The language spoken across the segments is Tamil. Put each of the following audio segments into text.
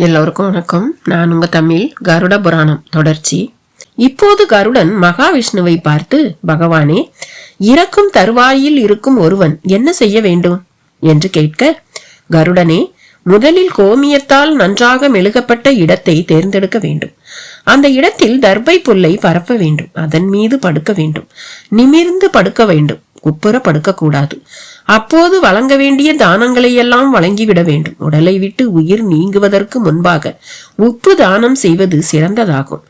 எல்லோருக்கும் வணக்கம். நான் உங்க தமிழ். கருட புராணம் தொடர்ச்சி. இப்போது கருடன் மகாவிஷ்ணுவை பார்த்து, பகவானே, இறக்கும் தருவாயில் இருக்கும் ஒருவன் என்ன செய்ய வேண்டும் என்று கேட்க, கருடனே, முதலில் கோமியத்தால் நன்றாக மெழுகப்பட்ட இடத்தை தேர்ந்தெடுக்க வேண்டும். அந்த இடத்தில் தர்பை புல்லை பரப்ப வேண்டும். அதன் மீது படுக்க வேண்டும். நிமிர்ந்து படுக்க வேண்டும். குப்புற படுக்க கூடாது. அப்போது வழங்க வேண்டிய தானங்களை எல்லாம் வழங்கிவிட வேண்டும். உடலை விட்டு உயிர் நீங்குவதற்கு முன்பாக உப்பு தானம் செய்வது சிறந்ததாகும்.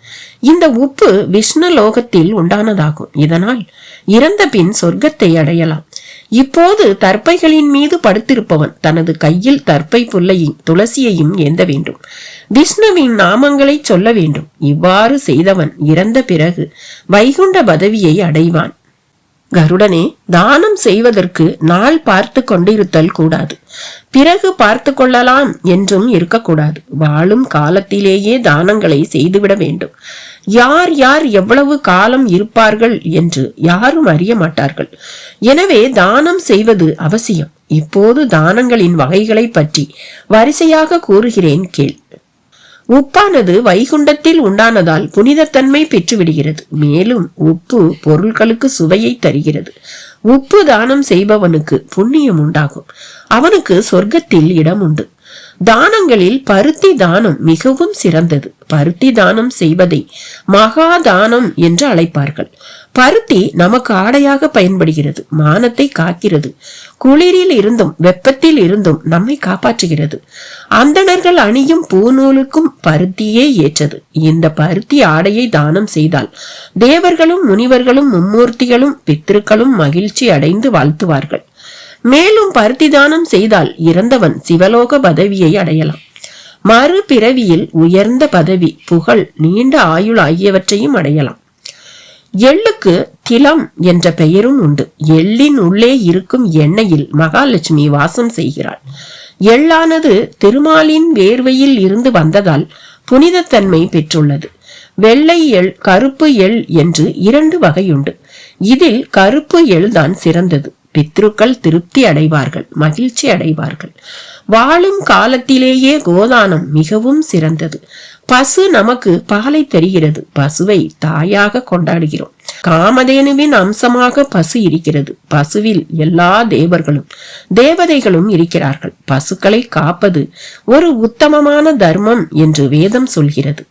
இந்த உப்பு விஷ்ணு லோகத்தில் உண்டானதாகும். இதனால் இறந்த பின் சொர்க்கத்தை அடையலாம். இப்போது தர்ப்பைகளின் மீது படுத்திருப்பவன் தனது கையில் தர்ப்பை புல்லையும் துளசியையும் ஏந்த வேண்டும். விஷ்ணுவின் நாமங்களை சொல்ல வேண்டும். இவ்வாறு செய்தவன் இறந்த பிறகு வைகுண்ட பதவியை அடைவான். கருடனே, தானம் செய்வதற்கு நாள் பார்த்து கொண்டிருத்தல் கூடாது. பிறகு பார்த்து கொள்ளலாம் என்றும் இருக்கக்கூடாது. வாழும் காலத்திலேயே தானங்களை செய்துவிட வேண்டும். யார் யார் எவ்வளவு காலம் இருப்பார்கள் என்று யாரும் அறிய மாட்டார்கள். எனவே தானம் செய்வது அவசியம். இப்போது தானங்களின் வகைகளை பற்றி வரிசையாக கூறுகிறேன் கேள். உப்பானது வைகுண்டத்தில் உண்டானதால் புனிதத்தன்மை பெற்றுவிடுகிறது. மேலும் உப்பு பொருட்களுக்கு சுவையை தருகிறது. உப்பு தானம் செய்பவனுக்கு புண்ணியம் உண்டாகும். அவனுக்கு சொர்க்கத்தில் இடம் உண்டு. தானங்களில் பருத்தி தானம் மிகவும் சிறந்தது. பருத்தி தானம் செய்வதை மகா தானம் என்று அழைப்பார்கள். பருத்தி நமக்கு ஆடையாக பயன்படுகிறது. மானத்தை காக்கிறது. குளிரில் இருந்தும் வெப்பத்தில் இருந்தும் நம்மை காப்பாற்றுகிறது. அந்தணர்கள் அணியும் பூநூலுக்கும் பருத்தியே ஏற்றது. இந்த பருத்தி ஆடையை தானம் செய்தால் தேவர்களும் முனிவர்களும் மும்மூர்த்திகளும் பித்ருக்களும் மகிழ்ச்சி அடைந்து வாழ்த்துவார்கள். மேலும் பருத்தி தானம் செய்தால் இறந்தவன் சிவலோக பதவியை அடையலாம். மறு பிறவியில் உயர்ந்த பதவி, புகழ், நீண்ட ஆயுள் ஆகியவற்றையும் அடையலாம். எள்ளுக்கு திலம் என்ற பெயரும் உண்டு. எள்ளின் உள்ளே இருக்கும் எண்ணெயில் மகாலட்சுமி வாசம் செய்கிறாள். எள்ளானது திருமாலின் வேர்வையில் இருந்து வந்ததால் புனிதத்தன்மை பெற்றுள்ளது. வெள்ளை எள், கருப்பு எள் என்று 2 வகையுண்டு. இதில் கருப்பு எள் தான் சிறந்தது. பித்ருக்கள் திருப்தி அடைவார்கள், மகிழ்ச்சி அடைவார்கள். வாழும் காலத்திலேயே கோதானம் மிகவும் சிறந்தது. பசு நமக்கு பாலை தருகிறது. பசுவை தாயாக கொண்டாடுகிறோம். காமதேனுவின் அம்சமாக பசு இருக்கிறது. பசுவில் எல்லா தேவர்களும் தேவதைகளும் இருக்கிறார்கள். பசுக்களை காப்பது ஒரு உத்தமமான தர்மம் என்று வேதம் சொல்கிறது.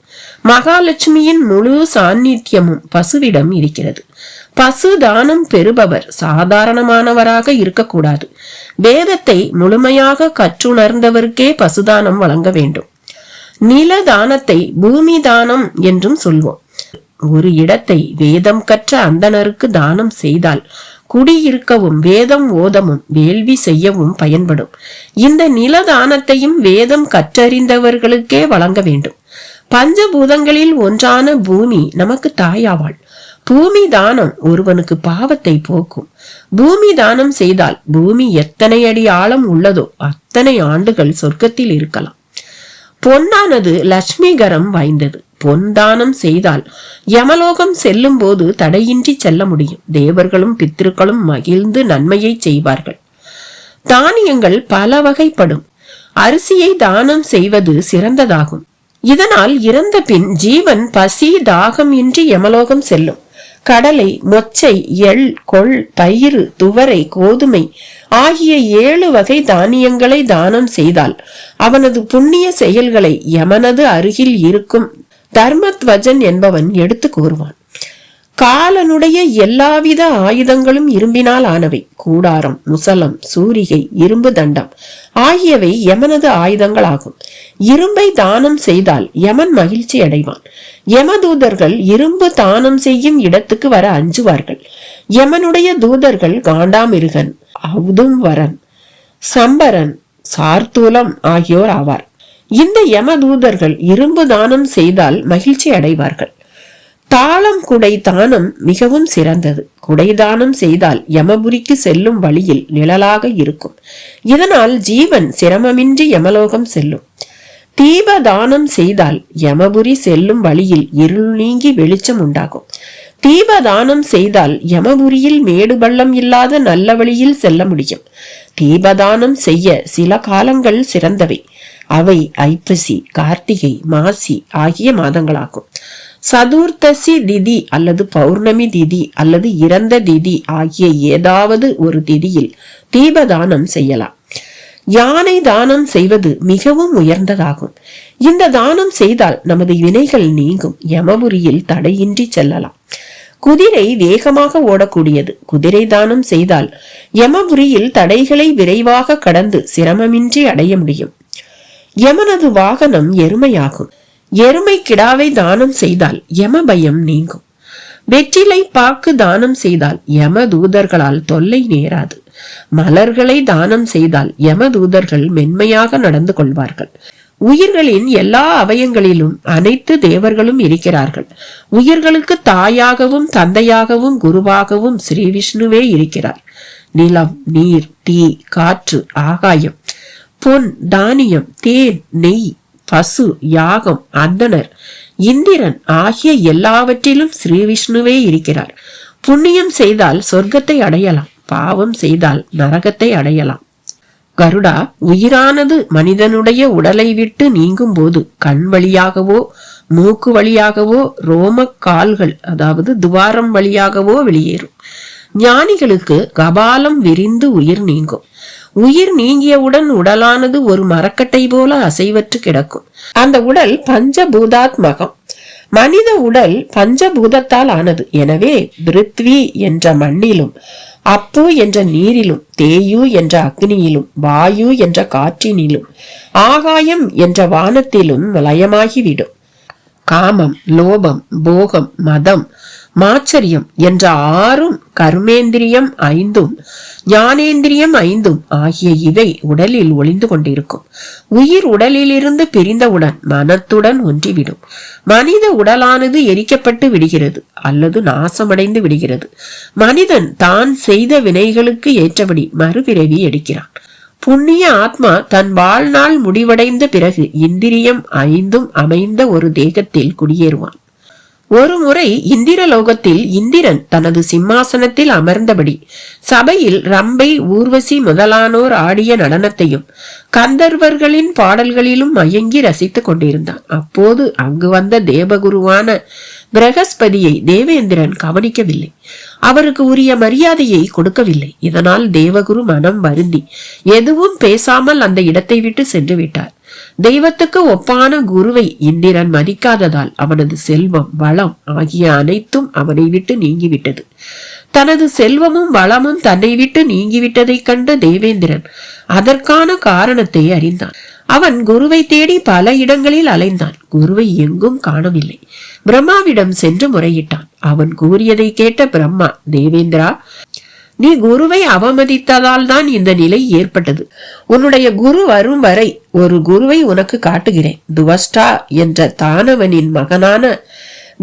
மகாலட்சுமியின் முழு சாநித்தியமும் பசுவிடம் இருக்கிறது. பசு தானம் பெறுபவர் சாதாரணமானவராக இருக்கக்கூடாது. வேதத்தை முழுமையாக கற்றுணர்ந்தவருக்கே பசுதானம் வழங்க வேண்டும். நில தானத்தை பூமி தானம் என்றும் சொல்வோம். ஒரு இடத்தை வேதம் கற்ற அந்தணருக்கு தானம் செய்தால் குடியிருக்கவும் வேதம் ஓதவும் வேள்வி செய்யவும் பயன்படும். இந்த நில தானத்தையும் வேதம் கற்றறிந்தவர்களுக்கே வழங்க வேண்டும். பஞ்சபூதங்களில் ஒன்றான பூமி நமக்கு தாயாவாள். பூமி தானம் ஒருவனுக்கு பாவத்தை போக்கும். பூமி தானம் செய்தால் பூமி எத்தனை அடி ஆழம் உள்ளதோ அத்தனை ஆண்டுகள் சொர்க்கத்தில் இருக்கலாம். பொன்னானது லட்சுமிகரம் வாய்ந்தது. பொன் தானம் செய்தால் யமலோகம் செல்லும் போது தடையின்றி செல்ல முடியும். தேவர்களும் பித்ருக்களும் மகிழ்ந்து நன்மையை செய்வார்கள். தானியங்கள் பல வகைப்படும். அரிசியை தானம் செய்வது சிறந்ததாகும். இதனால் இறந்த பின் ஜீவன் பசி தாகம் இன்றி யமலோகம் செல்லும். கடலை, மொச்சை, எள், கொள், பயிறு, துவரை, கோதுமை ஆகிய 7 வகை தானியங்களை தானம் செய்தால் அவனது புண்ணிய செயல்களை யமனது அருகில் இருக்கும் தர்மத்வஜன் என்பவன் எடுத்து கூறுவான். காலனுடைய எல்லாவித ஆயுதங்களும் இரும்பினால் ஆனவை. கூடாரம், முசலம், சூரிகை, இரும்பு தண்டம் ஆகியவை யமனது ஆயுதங்கள் ஆகும். இரும்பை தானம் செய்தால் யமன் மகிழ்ச்சி அடைவான். யமதூதர்கள் இரும்பு தானம் செய்யும் இடத்துக்கு வர அஞ்சுவார்கள். யமனுடைய தூதர்கள் காண்டாமிருகன், அவுதும்வரன், சம்பரன், சார்தூலம் ஆகியோர் ஆவார். இந்த யமதூதர்கள் இரும்பு தானம் செய்தால் மகிழ்ச்சி அடைவார்கள். தாளம் குடை தானம் மிகவும் சிறந்தது. குடை தானம் செய்தால் யமபுரிக்கு செல்லும் வழியில் நிழலாக இருக்கும். இதனால் ஜீவன் சிரமமின்றி யமலோகம் செல்லும். தீப தானம் செய்தால் யமபுரி செல்லும் வழியில் இருள் நீங்கி வெளிச்சம் உண்டாகும். தீப தானம் செய்தால் யமபுரியில் மேடு பள்ளம் இல்லாத நல்ல வழியில் செல்ல முடியும். தீபதானம் செய்ய சில காலங்கள் சிறந்தவை. அவை ஐப்பசி, கார்த்திகை, மாசி ஆகிய மாதங்களாகும். சதுர்த்தசி திதி அல்லது பௌர்ணமி திதி அல்லது இறந்த திதி ஆகிய ஏதாவது ஒரு திதியில் தீபதானம் செய்யலாம். யானை தானம் செய்வது மிகவும் உயர்ந்ததாகும். இந்த தானம் செய்தால் நமது வினைகள் நீங்கும். யமபுரியில் தடையின்றி செல்லலாம். குதிரை வேகமாக ஓடக்கூடியது. குதிரை தானம் செய்தால் யமபுரியில் தடைகளை விரைவாக கடந்து சிரமமின்றி அடைய முடியும். யமனது வாகனம் எருமையாகும். எருமை கிடாவை தானம் செய்தால் யம பயம் நீங்கும். வெற்றிலை பாக்கு தானம் செய்தால் யம தூதர்களால் தொல்லை நேராது. மலர்களை தானம் செய்தால் யம தூதர்கள் மென்மையாக நடந்து கொள்வார்கள். உயிர்களின் எல்லா அவயங்களிலும் அனைத்து தேவர்களும் இருக்கிறார்கள். உயிர்களுக்கு தாயாகவும் தந்தையாகவும் குருவாகவும் ஸ்ரீ விஷ்ணுவே இருக்கிறார். நிலம், நீர், தீ, காற்று, ஆகாயம், பொன், தானியம், தேன், நெய், பசு, யாகம், அந்தனர், இந்திரன் ஆகிய எல்லாவற்றிலும் ஸ்ரீ விஷ்ணுவே இருக்கிறார். புண்ணியம் செய்தால் சொர்க்கத்தை அடையலாம். பாவம் செய்தால் நரகத்தை அடையலாம். கருடா, உயிரானது மனிதனுடைய உடலை விட்டு நீங்கும் போது கண் வழியாகவோ மூக்கு வழியாகவோ ரோம கால்கள் அதாவது துவாரம் வழியாகவோ வெளியேறும். ஞானிகளுக்கு கபாலம் விரிந்து உயிர் நீங்கும். உயிர் நீங்கியவுடன் உடலானது ஒரு மரக்கட்டை போல அசைவற்று கிடக்கும். அந்த உடல் பஞ்சபூதாத்மகம். மனித உடல் பஞ்சபூதத்தால் ஆனது. எனவே பிருத்வி என்ற மண்ணிலும், அப்பு என்ற நீரிலும், தேயு என்ற அக்னியிலும், வாயு என்ற காற்றினிலும், ஆகாயம் என்ற வானத்திலும் லயமாகிவிடும். காமம், லோபம், போகம், மதம், மாச்சரியம் என்ற 6 கர்மேந்திரியம் 5 ஞானேந்திரியம் 5 ஆகிய இவை உடலில் ஒளிந்து கொண்டிருக்கும். உயிர் உடலிலிருந்து பிரிந்தவுடன் மனத்துடன் ஒன்றிவிடும். மனித உடலானது எரிக்கப்பட்டு விடுகிறது அல்லது நாசமடைந்து விடுகிறது. மனிதன் தான் செய்த வினைகளுக்கு ஏற்றபடி மறுபிறவி எடுக்கிறான். புண்ணிய ஆத்மா தன் வாழ்நாள் முடிவடைந்த பிறகு இந்திரியம் 5 அமைந்த ஒரு தேகத்தில் குடியேறுவான். ஒரு முறை இந்திரலோகத்தில் இந்திரன் தனது சிம்மாசனத்தில் அமர்ந்தபடி சபையில் ரம்பை, ஊர்வசி முதலானோர் ஆடிய நடனத்தையும் கந்தர்வர்களின் பாடல்களிலும் மயங்கி ரசித்துக் கொண்டிருந்தான். அப்போது அங்கு வந்த தேவகுருவான பிரகஸ்பதியை தேவேந்திரன் கவனிக்கவில்லை. அவருக்கு உரிய மரியாதையை கொடுக்கவில்லை. இதனால் தேவகுரு மனம் வருந்தி எதுவும் பேசாமல் அந்த இடத்தை விட்டு சென்று விட்டார். தெய்வத்துக்கு ஒப்பான குருவை இந்திரன் மதிக்காததால் அவனது செல்வம், வளம் ஆகிய அனைத்தும் அவனை விட்டு நீங்கிவிட்டது. தனது செல்வமும் வளமும் தன்னை விட்டு நீங்கிவிட்டதை கண்ட தேவேந்திரன் அதற்கான காரணத்தை அறிந்தான். அவன் குருவை தேடி பல இடங்களில் அலைந்தான். குருவை எங்கும் காணவில்லை. பிரம்மாவிடம் சென்று முறையிட்டான். அவன் கூறியதை கேட்ட பிரம்மா, தேவேந்திரா, நீ குருவை அவமதித்ததால் தான் இந்த நிலை ஏற்பட்டது. உன்னுடைய குரு வரும் வரை ஒரு குருவை உனக்கு காட்டுகிறேன். துவஷ்டா என்ற தானவனின் மகனான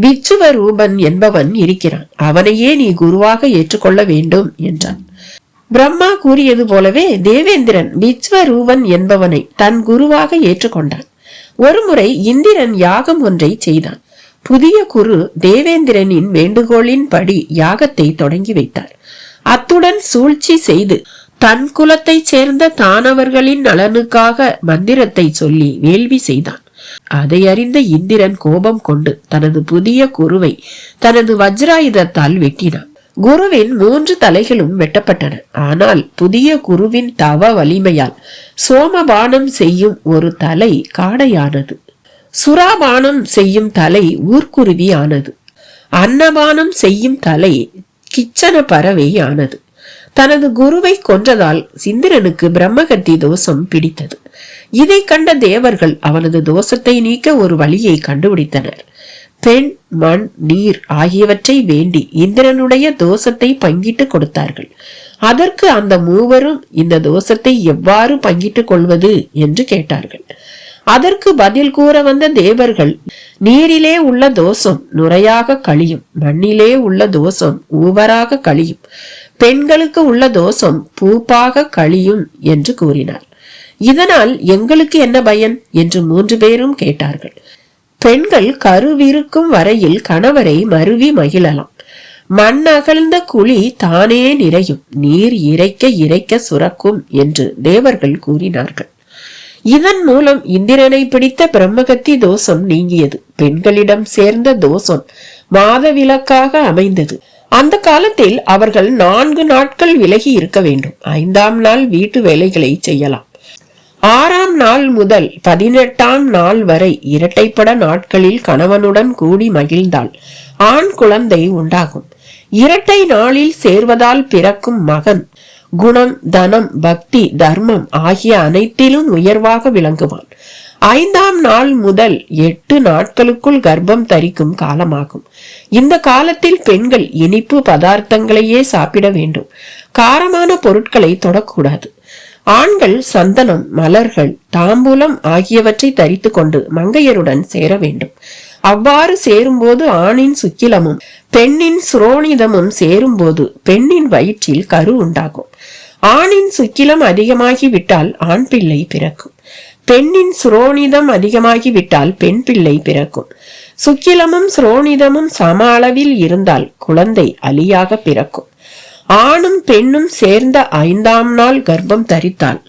விச்சுவரூபன் என்பவன் இருக்கிறான். அவனையே நீ குருவாக ஏற்றுக்கொள்ள வேண்டும் என்றான். பிரம்மா கூறியது போலவே தேவேந்திரன் விச்சுவரூபன் என்பவனை தன் குருவாக ஏற்றுக்கொண்டான். ஒருமுறை இந்திரன் யாகம் ஒன்றை செய்தான். புதிய குரு தேவேந்திரனின் வேண்டுகோளின் படி யாகத்தை தொடங்கி வைத்தார். அத்துடன் சூழ்ச்சி செய்து தன் குலத்தை சேர்ந்த தானவர்களின் நலனுக்காக மந்திரத்தை சொல்லி வேள்வி செய்தான். அதை அறிந்த இந்திரன் கோபம் கொண்டு தனது புதிய குருவை தனது வஜ்ராயுதத்தால் வெட்டினான். குருவின் 3 தலைகளும் வெட்டப்பட்டன. ஆனால் புதிய குருவின் தவ வலிமையால் சோமபானம் செய்யும் ஒரு தலை காடையானது. சுராபானம் செய்யும் தலை ஊர்க்குருவி ஆனது. அன்னபானம் செய்யும் தலை கிச்சன பறவை ஆனது. தனது குருவை கொன்றதால் இந்திரனுக்கு பிரம்மகத்தி தோஷம் பிடித்தது. இதை கண்ட தேவர்கள் அவனது தோஷத்தை நீக்க ஒரு வழியை கண்டுபிடித்தனர். பெண், மண், நீர் ஆகியவற்றை வேண்டி இந்திரனுடைய தோஷத்தை பங்கிட்டு கொடுத்தார்கள். அதற்கு அந்த மூவரும் இந்த தோஷத்தை எவ்வாறு பங்கிட்டுக் கொள்வது என்று கேட்டார்கள். அதற்கு பதில் கூற வந்த தேவர்கள், நீரிலே உள்ள தோஷம் நுரையாக கழியும், மண்ணிலே உள்ள தோஷம் ஊவராக கழியும், பெண்களுக்கு உள்ள தோஷம் பூப்பாக கழியும் என்று கூறினார். இதனால் எங்களுக்கு என்ன பயன் என்று 3 பேரும் கேட்டார்கள். பெண்கள் கருவிருக்கும் வரையில் கணவரை மருவி மகிழலாம். மண் அகழ்ந்த குழி தானே நிறையும், நீர் இறைக்க இறைக்க சுரக்கும் என்று தேவர்கள் கூறினார்கள். இதன் மூலம் இந்திரனை பிடித்த பிரம்மகத்தி தோஷம் நீங்கியது. பெண்களிடம் சேர்ந்த தோஷம் மாதவிலக்காக அமைந்தது. அந்த காலத்தில் அவர்கள் 4 நாட்கள் விலகி இருக்க வேண்டும். 5ஆம் நாள் வீட்டு வேலைகளை செய்யலாம். 6ஆம் நாள் முதல் 18ஆம் நாள் வரை இரட்டைப்பட நாட்களில் கணவனுடன் கூடி மகிழ்ந்தால் ஆண் குழந்தை உண்டாகும். இரட்டை நாளில் சேர்வதால் பிறக்கும் மகன் குணம், தனம், பக்தி, தர்மம் ஆகிய அனைத்திலும் உயர்வாக விளங்குவான். 5ஆம் நாள் முதல் 8 நாட்களுக்குள் கர்ப்பம் தரிக்கும் காலமாகும். இந்த காலத்தில் பெண்கள் இனிப்பு பதார்த்தங்களையே சாப்பிட வேண்டும். காரமான பொருட்களை தொடக்கூடாது. ஆண்கள் சந்தனம், மலர்கள், தாம்பூலம் ஆகியவற்றை தரித்து கொண்டு மங்கையருடன் சேர வேண்டும். அவ்வாறு சேரும்போது ஆணின் சுக்கிலமும் பெண்ணின் சுரோனிதமும் சேரும்போது பெண்ணின் வயிற்றில் கரு உண்டாகும். ஆணின் சுக்கிலம் அதிகமாகிவிட்டால் ஆண் பிள்ளை பிறக்கும். பெண்ணின் சுரோனிதம் அதிகமாகிவிட்டால் பெண் பிள்ளை பிறக்கும். சுக்கிலமும் சுரோனிதமும் சம அளவில் இருந்தால் குழந்தை அலியாக பிறக்கும். ஆணும் பெண்ணும் சேர்ந்த 5ஆம் நாள் கர்ப்பம் தரித்தால்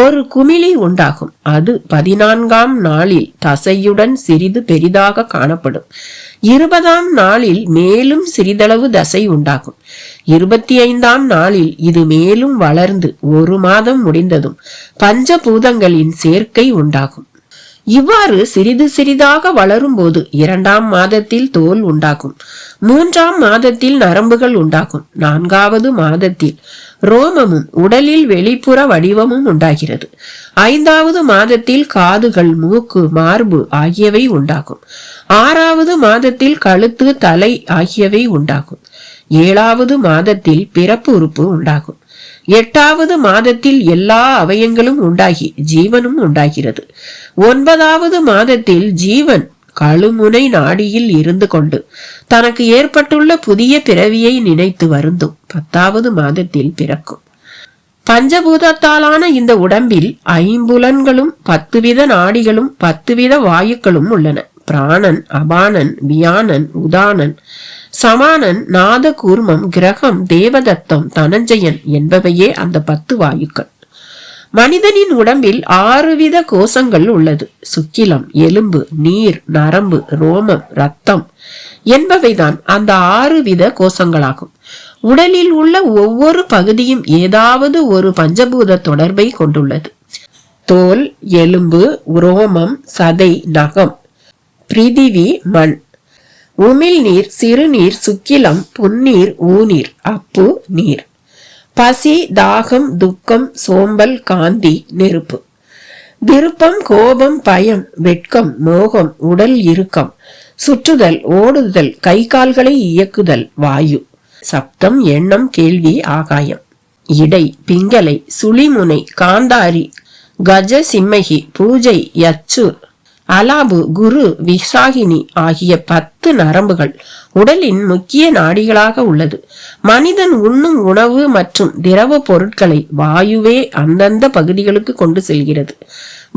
ஒரு குமிழி உண்டாகும். அது 14ஆம் நாளில் தசையுடன் சிறிது பெரிதாக காணப்படும். 20ஆம் நாளில் மேலும் சிறிதளவு தசை உண்டாகும். 25ஆம் நாளில் இது மேலும் வளர்ந்து 1 மாதம் முடிந்ததும் பஞ்சபூதங்களின் சேர்க்கை உண்டாகும். இவ்வாறு சிறிது சிறிதாக வளரும் போது 2ஆம் மாதத்தில் தோல் உண்டாகும். 3ஆம் மாதத்தில் நரம்புகள் உண்டாகும். 4வது மாதத்தில் ரோமமும் உடலில் வெளிப்புற வடிவமும் உண்டாகிறது. 5வது மாதத்தில் காதுகள், மூக்கு, மார்பு ஆகியவை உண்டாகும். 6வது மாதத்தில் கழுத்து, தலை ஆகியவை உண்டாகும். 7வது மாதத்தில் பிறப்பு உறுப்பு உண்டாகும். 8வது மாதத்தில் எல்லா அவயங்களும் உண்டாகி ஜீவனும் உண்டாகிறது. 9வது மாதத்தில் ஜீவன் கழுமுனை நாடியில் இருந்து கொண்டு தனக்கு ஏற்பட்டுள்ள புதிய பிறவியை நினைத்து வருந்தும். 10வது மாதத்தில் பிறக்கும். பஞ்சபூதத்தாலான இந்த உடம்பில் 5புலன்களும் 10 வித நாடிகளும் 10 வித வாயுக்களும் உள்ளன. பிராணன், அபானன், வியானன், உதானன், சமானன், நாத கூர்மம், கிரகம், தேவதத்தம், தனஞ்சயன் என்பவையே அந்த 10 வாயுக்கள். மனிதனின் உடம்பில் 6 வித கோஷங்கள் உள்ளது. சுக்கிலம், எலும்பு, நீர், நரம்பு, ரோமம், ரத்தம் என்பவைதான் அந்த 6 வித கோஷங்களாகும். உடலில் உள்ள ஒவ்வொரு பகுதியும் ஏதாவது ஒரு பஞ்சபூத தொடர்பை கொண்டுள்ளது. தோல், எலும்பு, ரோமம், சதை, நகம், பிரிதிவி, மண், உமிழ்நீர், சிறுநீர், சுக்கிலம், புன்னீர், ஊநீர், அப்பு, நீர், பசி, தாகம், துக்கம், சோம்பல், காந்தி, நெருப்பு, விருப்பம், கோபம், பயம், வெட்கம், மோகம், உடல் இறுக்கம், சுற்றுதல், ஓடுதல், கை கால்களை இயக்குதல், வாயு, சப்தம், எண்ணம், கேள்வி, ஆகாயம், இடை, பிங்கலை, சுழிமுனை, காந்தாரி, கஜ சிம்மகி, பூஜை, யச்சு, அலாபு, குரு, விசாகினி ஆகிய 10 நரம்புகள் உடலின் முக்கிய நாடிகளாக உள்ளது. மனிதன் உண்ணும் உணவு மற்றும் திரவ பொருட்களை வாயுவே அந்தந்த பகுதிகளுக்கு கொண்டு செல்கிறது.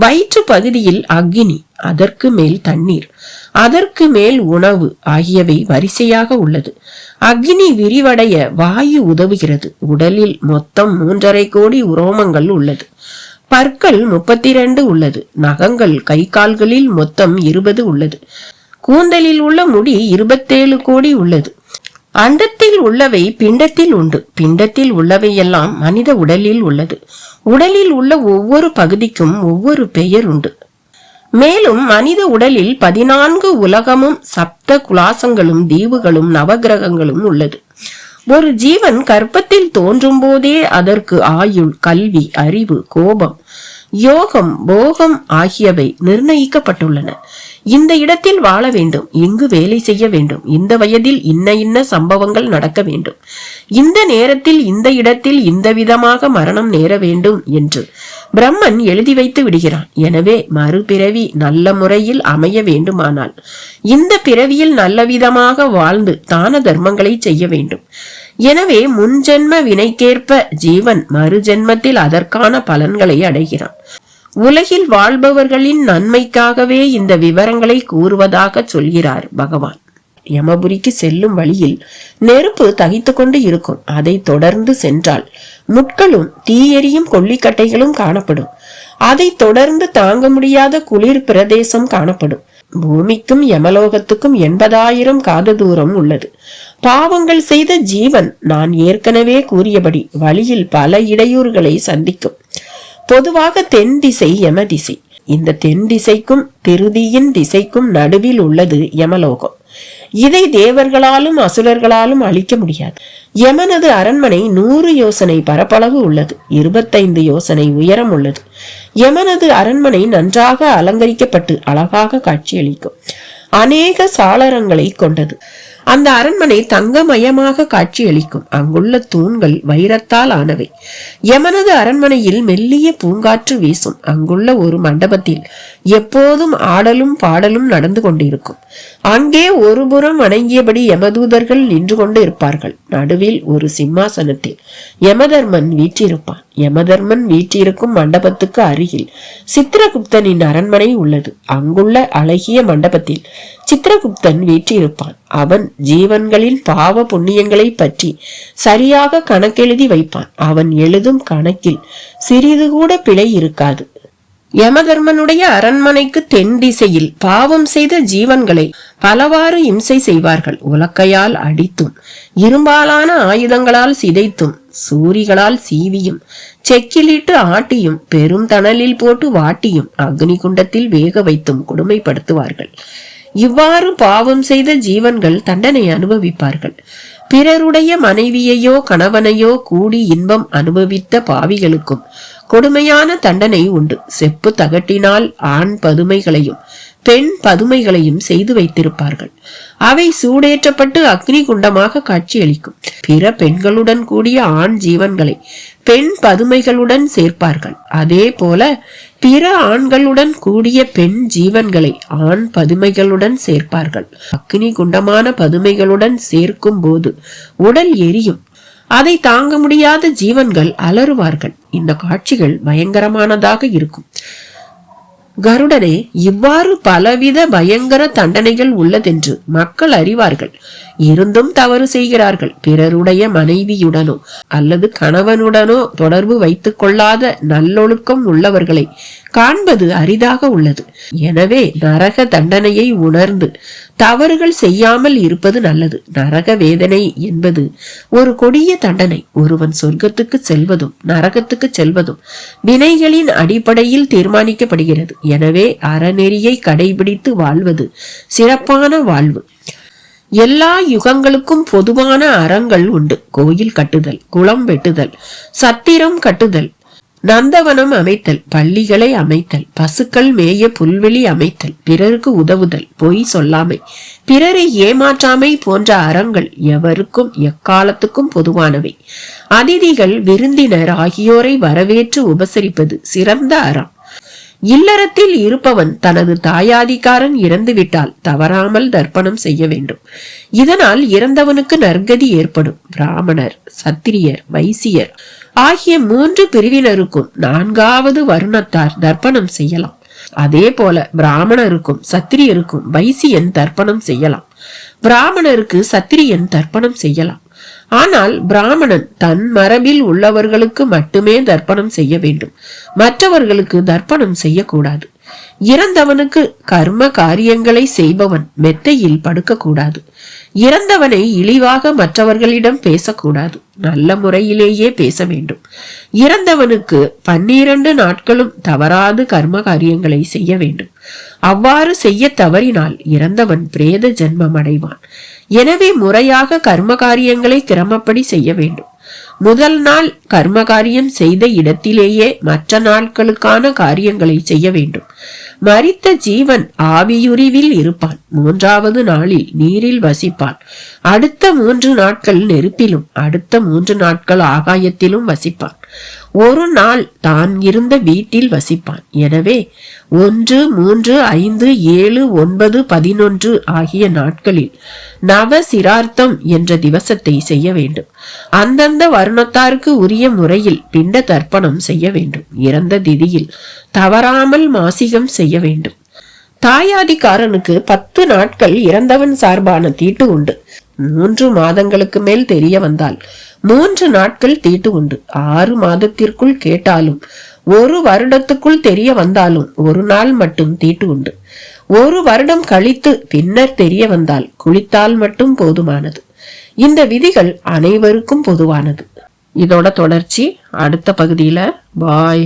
வயிற்று பகுதியில் அக்னி, அதற்கு மேல் தண்ணீர், அதற்கு மேல் உணவு ஆகியவை வரிசையாக உள்ளது. அக்னி விரிவடைய வாயு உதவுகிறது. உடலில் மொத்தம் 3.5 கோடி உரோமங்கள் உள்ளது. பற்கள் 32 உள்ளது. நகங்கள் கை கால்களில் மொத்தம் 20 உள்ளது. கூந்தலில் உள்ள முடி 27 கோடி உள்ளது. அண்டத்தில் உள்ளவை பிண்டத்தில் உண்டு. பிண்டத்தில் உள்ளவையெல்லாம் மனித உடலில் உள்ளது. உடலில் உள்ள ஒவ்வொரு பகுதிக்கும் ஒவ்வொரு பெயர் உண்டு. மேலும் மனித உடலில் 14 உலகமும், சப்த குலாசங்களும், தீவுகளும், நவகிரகங்களும் உள்ளது. ஒரு ஜீவன் கர்ப்பத்தில் தோன்றும் போதே அதற்கு ஆயுள், கல்வி, அறிவு, கோபம், யோகம், போகம் ஆகியவை நிர்ணயிக்கப்பட்டுள்ளன. இந்த இடத்தில் வாழ வேண்டும், இங்கு வேலை செய்ய வேண்டும், இந்த வயதில் இன்ன சம்பவங்கள் நடக்க வேண்டும், இந்த நேரத்தில் இந்த இடத்தில் இந்த விதமாக மரணம் நேர வேண்டும் என்று பிரம்மன் எழுதி வைத்து விடுகிறான். எனவே மறுபிறவி நல்ல முறையில் அமைய வேண்டுமானால் இந்த பிறவியில் நல்ல விதமாக வாழ்ந்து தான தர்மங்களை செய்ய வேண்டும். எனவே முன்ஜென்ம வினைக்கேற்ப ஜீவன் மறு ஜென்மத்தில் அதற்கான பலன்களை அடைகிறான். உலகில் வாழ்பவர்களின் நன்மைக்காகவே இந்த விவரங்களை கூறுவதாக சொல்கிறார் பகவான். யமபுரிக்கு செல்லும் வழியில் நெருப்பு தகித்து கொண்டு இருக்கும். அதை தொடர்ந்து சென்றால் முட்களும் தீயெறியும் கொல்லிக்கட்டைகளும் காணப்படும். அதை தொடர்ந்து தாங்க முடியாத குளிர் பிரதேசம் காணப்படும். பூமிக்கும் யமலோகத்துக்கும் 80,000 காத தூரம் உள்ளது. பாவங்கள் செய்த ஜீவன் நான் ஏற்கனவே கூறியபடி வழியில் பல இடையூறுகளை சந்திக்கும். பொதுவாக தென் திசை யம திசை. இந்த தென் திசைக்கும் திருதியின் திசைக்கும் நடுவில் உள்ளது யமலோகம். இதை தேவர்களாலும் அசுரர்களாலும் அழிக்க முடியாது. யமனது அரண்மனை 100 யோசனை பரப்பளவு உள்ளது. 25 யோசனை உயரம் உள்ளது. யமனது அரண்மனை நன்றாக அலங்கரிக்கப்பட்டு அழகாக காட்சியளிக்கும். அநேக சாளரங்களை கொண்டது. அந்த அரண்மனை தங்கமயமாக காட்சியளிக்கும். அங்குள்ள தூண்கள் வைரத்தால் ஆனவை. யமனது அரண்மனையில் மெல்லிய பூங்காற்று வீசும். அங்குள்ள ஒரு மண்டபத்தில் எப்போதும் ஆடலும் பாடலும் நடந்து கொண்டிருக்கும். அங்கே ஒருபுறம் வணங்கியபடி யமதூதர்கள் நின்று கொண்டு இருப்பார்கள். நடுவில் ஒரு சிம்மாசனத்தில் யமதர்மன் வீற்றிருப்பான். யமதர்மன் வீற்றிருக்கும் மண்டபத்துக்கு அருகில் சித்திரகுப்தனின் அரண்மனை உள்ளது. அங்குள்ள அழகிய மண்டபத்தில் சித்திரகுப்தன் வீற்றிருப்பான். அவன் ஜீவன்களின் பாவ புண்ணியங்களை பற்றி சரியாக கணக்கெழுதி வைப்பான். அவன் எழுதும் கணக்கில் சிறிது கூட பிழை இருக்காது. யமதர்மனுடைய அரண்மனைக்கு தென் திசையில் பாவம் செய்த ஜீவன்களை பலவாறு இம்சை செய்வார்கள். உலக்கையால் அடித்தும், இரும்பாலான ஆயுதங்களால் சிதைத்தும், சூரிகளால் சீவியும், செக்கிலிட்டு ஆட்டியும், பெரும் தணலில் போட்டு வாட்டியும், அக்னி குண்டத்தில் வேக வைத்தும் கொடுமைப்படுத்துவார்கள். இவ்வாறு பாவம் செய்த ஜீவன்கள் தண்டனை அனுபவிப்பார்கள். பிறருடைய மனைவியையோ கணவனையோ கூடி இன்பம் அனுபவித்த பாவிகளுக்கும் கொடுமையான தண்டனை உண்டு. செப்பு தகட்டினால் ஆண் பதுமைகளையும் பெண் பதுமைகளையும் செய்து வைத்திருப்பார்கள். அவை சூடேற்றப்பட்டு அக்னி குண்டமாக காட்சியளிக்கும். பிற பெண்களுடன் கூடிய ஆண் ஜீவன்களை பெண் பதுமைகளுடன் சேர்ப்பார்கள். அதே போல பிற ஆண்களுடன் கூடிய பெண் ஜீவன்களை ஆண் பதுமைகளுடன் சேர்ப்பார்கள். அக்னி குண்டமான பதுமைகளுடன் சேர்க்கும் போது உடல் எரியும். அதை தாங்க முடியாத ஜீவன்கள் அலறுவார்கள். இந்த காட்சிகள் பயங்கரமானதாக இருக்கும். கருடனே, இவ்வாறு பலவித பயங்கர தண்டனைகள் உள்ளதென்று மக்கள் அறிவார்கள். இருந்தும் தவறு செய்கிறார்கள். பிறருடைய மனைவியுடனோ அல்லது கணவனுடனோ தொடர்பு வைத்துக் கொள்ளாத நல்லொழுக்கம் உள்ளவர்களை காண்பது அரிதாக உள்ளது. எனவே நரக தண்டனையை உணர்ந்து தவறுகள் செய்யாமல் இருப்பது நல்லது. நரக வேதனை என்பது ஒரு கொடிய தண்டனை. ஒருவன் சொர்க்கத்துக்கு செல்வதும் நரகத்துக்கு செல்வதும் வினைகளின் அடிப்படையில் தீர்மானிக்கப்படுகிறது. எனவே அறநெறியை கடைபிடித்து வாழ்வது சிறப்பான வாழ்வு. எல்லா யுகங்களுக்கும் பொதுவான அறங்கள் உண்டு. கோயில் கட்டுதல், குளம் வெட்டுதல், சத்திரம் கட்டுதல், நந்தவனம் அமைத்தல், பள்ளிகளை அமைத்தல், பசுக்கள் மேய புல்வெளி அமைத்தல், பிறருக்கு உதவுதல், பொய் சொல்லாமை, பிறரை ஏமாற்றாமை போன்ற அறங்கள் எவருக்கும் எக்காலத்துக்கும் பொதுவானவை. அதிதிகள், விருந்தினர் ஆகியோரை வரவேற்று உபசரிப்பது சிறந்த அறம். இல்லறத்தில் இருப்பவன் தனது தாயாதிகாரன் இறந்துவிட்டால் தவறாமல் தர்ப்பணம் செய்ய வேண்டும். இதனால் இறந்தவனுக்கு நற்கதி ஏற்படும். பிராமணர், சத்திரியர், வைசியர் ஆகிய 3 பிரிவினருக்கும் 4வது வருணத்தார் தர்ப்பணம் செய்யலாம். அதே போல பிராமணருக்கும் சத்திரியருக்கும் வைசியன் தர்ப்பணம் செய்யலாம். பிராமணருக்கு சத்திரியன் தர்ப்பணம் செய்யலாம். ஆனால் பிராமணன் தன் மரபில் உள்ளவர்களுக்கு மட்டுமே தர்ப்பணம் செய்ய வேண்டும். மற்றவர்களுக்கு தர்ப்பணம் செய்யக்கூடாது. இறந்தவனுக்கு கர்ம காரியங்களை செய்பவன் மெத்தையில் படுக்க கூடாது. இறந்தவனை இழிவாக மற்றவர்களிடம் பேசக்கூடாது. நல்ல முறையிலேயே பேச வேண்டும். இறந்தவனுக்கு 12 நாட்களும் தவறாது கர்ம காரியங்களை செய்ய வேண்டும். அவ்வாறு செய்ய தவறினால் இறந்தவன் பிரேத ஜென்மம் அடைவான். எனவே முறையாக கர்ம காரியங்களை கிரமப்படி செய்ய வேண்டும். முதல் நாள் கர்ம காரியம் செய்த இடத்திலேயே மற்ற நாட்களுக்கான காரியங்களை செய்ய வேண்டும். மரித்த ஜீவன் ஆவியுரிவில் இருப்பான். 3வது நாளில் நீரில் வசிப்பான். அடுத்த 3 நாட்கள் நெருப்பிலும், அடுத்த 3 நாட்கள் ஆகாயத்திலும் வசிப்பான். ஒரு நாள் தான் இருந்த வீட்டில் வசிப்பான். எனவே 1, 3, 5, 7, 9, 11 ஆகிய நாட்களில் நவ சிரார்த்தம் என்ற திவசத்தை செய்ய வேண்டும். அந்தந்த வருணத்தாருக்கு உரிய முறையில் பிண்ட தர்ப்பணம் செய்ய வேண்டும். இறந்த திதியில் தவறாமல் மாசிகம் செய்ய வேண்டும். தாயாதிக்காரனுக்கு 10 நாட்கள் இறந்தவன் சார்பான தீட்டு உண்டு. 3 மாதங்களுக்கு மேல் தெரிய வந்தால் 3 நாட்கள் தீட்டு உண்டு. 6 மாதத்திற்குள் கேட்டாலும் 1 வருடத்துக்குள் தெரிய வந்தாலும் 1 நாள் மட்டும் தீட்டு உண்டு. 1 வருடம் கழித்து பின்னர் தெரிய வந்தால் குளித்தால் மட்டும் போதுமானது. இந்த விதிகள் அனைவருக்கும் பொதுவானது. இதோட தொடர்ச்சி அடுத்த பகுதியில. பாய்.